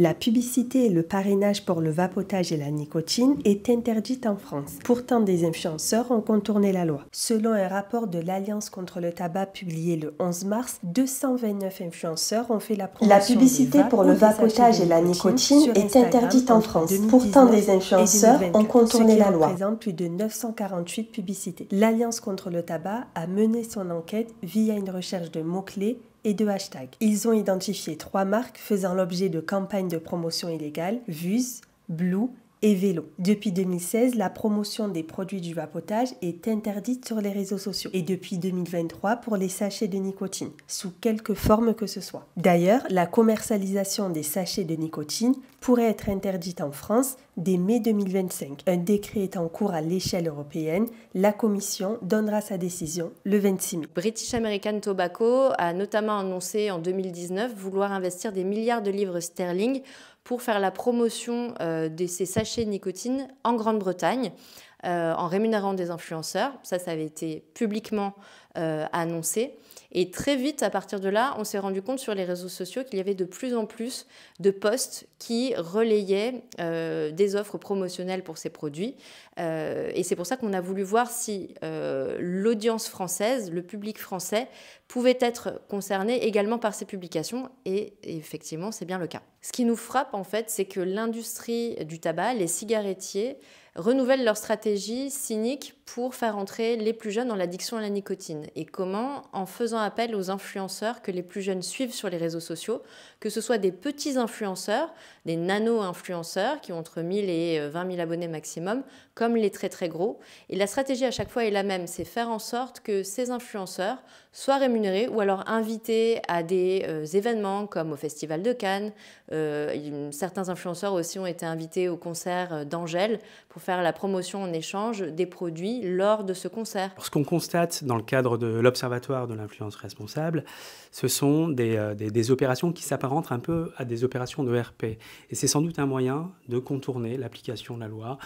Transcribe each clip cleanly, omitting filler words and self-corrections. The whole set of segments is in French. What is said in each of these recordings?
La publicité et le parrainage pour le vapotage et la nicotine est interdite en France. Pourtant, des influenceurs ont contourné la loi. Selon un rapport de l'Alliance contre le tabac publié le 11 mars, 229 influenceurs ont fait la promotion. La publicité pour le vapotage et la nicotine est interdite en France. Pourtant, des influenceurs ont contourné la loi. Ce qui représente plus de 948 publicités. L'Alliance contre le tabac a mené son enquête via une recherche de mots-clés et de hashtags. Ils ont identifié 3 marques faisant l'objet de campagnes de promotion illégale, Vuse, Blue et Vélo. Depuis 2016, la promotion des produits du vapotage est interdite sur les réseaux sociaux et depuis 2023 pour les sachets de nicotine, sous quelque forme que ce soit. D'ailleurs, la commercialisation des sachets de nicotine pourrait être interdite en France dès mai 2025. Un décret est en cours à l'échelle européenne. La Commission donnera sa décision le 26 mai. British American Tobacco a notamment annoncé en 2019 vouloir investir des milliards de livres sterling pour faire la promotion de ces sachets de nicotine en Grande-Bretagne en rémunérant des influenceurs. Ça avait été publiquement annoncé. Et très vite, à partir de là, on s'est rendu compte sur les réseaux sociaux qu'il y avait de plus en plus de posts qui relayaient des offres promotionnelles pour ces produits. Et c'est pour ça qu'on a voulu voir si l'audience française, le public français, pouvait être concerné également par ces publications. Et effectivement, c'est bien le cas. Ce qui nous frappe, en fait, c'est que l'industrie du tabac, les cigarettiers, renouvellent leur stratégie cynique pour faire entrer les plus jeunes dans l'addiction à la nicotine. Et comment? En faisant appel aux influenceurs que les plus jeunes suivent sur les réseaux sociaux, que ce soit des petits influenceurs, des nano-influenceurs qui ont entre 1000 et 20 000 abonnés maximum, comme les très très gros. Et la stratégie à chaque fois est la même, c'est faire en sorte que ces influenceurs soient rémunérés ou alors invités à des événements comme au Festival de Cannes. Certains influenceurs aussi ont été invités au concert d'Angèle pour faire la promotion en échange des produits lors de ce concert. Ce qu'on constate dans le cadre de l'Observatoire de l'influence responsable, ce sont des opérations qui s'apparentent un peu à des opérations de RP. Et c'est sans doute un moyen de contourner l'application de la loi.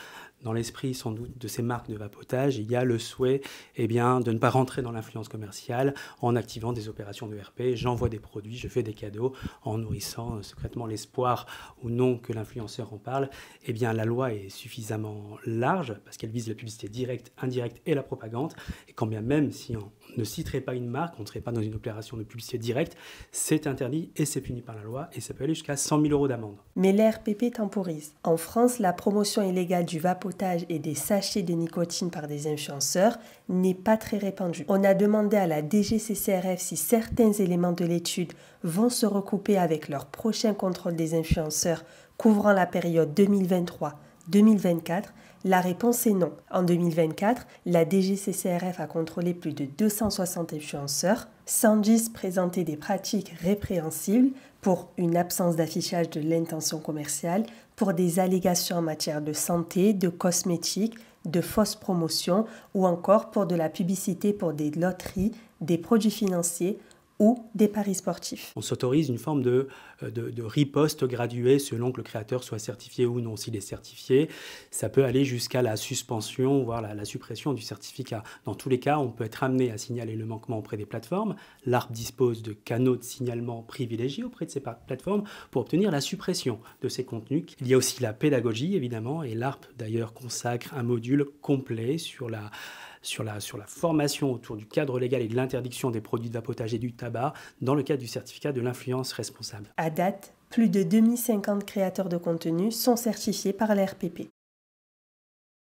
Dans l'esprit sans doute de ces marques de vapotage, il y a le souhait de ne pas rentrer dans l'influence commerciale en activant des opérations de RP. J'envoie des produits, je fais des cadeaux en nourrissant secrètement l'espoir ou non que l'influenceur en parle. La loi est suffisamment large parce qu'elle vise la publicité directe, indirecte et la propagande. Et quand bien même si on ne citerait pas une marque, on ne serait pas dans une opération de publicité directe, c'est interdit et c'est puni par la loi et ça peut aller jusqu'à 100 000 € d'amende. Mais l'ARPP temporise. En France, la promotion illégale du vapotage et des sachets de nicotine par des influenceurs n'est pas très répandue. On a demandé à la DGCCRF si certains éléments de l'étude vont se recouper avec leur prochain contrôle des influenceurs couvrant la période 2023-2024. La réponse est non. En 2024, la DGCCRF a contrôlé plus de 260 influenceurs. 110 présentaient des pratiques répréhensibles pour une absence d'affichage de l'intention commerciale, pour des allégations en matière de santé, de cosmétiques, de fausses promotions ou encore pour de la publicité pour des loteries, des produits financiers ou des paris sportifs. On s'autorise une forme de riposte graduée selon que le créateur soit certifié ou non. S'il est certifié, ça peut aller jusqu'à la suspension, voire la suppression du certificat. Dans tous les cas, on peut être amené à signaler le manquement auprès des plateformes. L'ARPP dispose de canaux de signalement privilégiés auprès de ces plateformes pour obtenir la suppression de ces contenus. Il y a aussi la pédagogie, évidemment, et l'ARPP, d'ailleurs, consacre un module complet sur la formation autour du cadre légal et de l'interdiction des produits de vapotage et du tabac dans le cadre du certificat de l'influence responsable. À date, plus de 2050 créateurs de contenu sont certifiés par l'ARPP.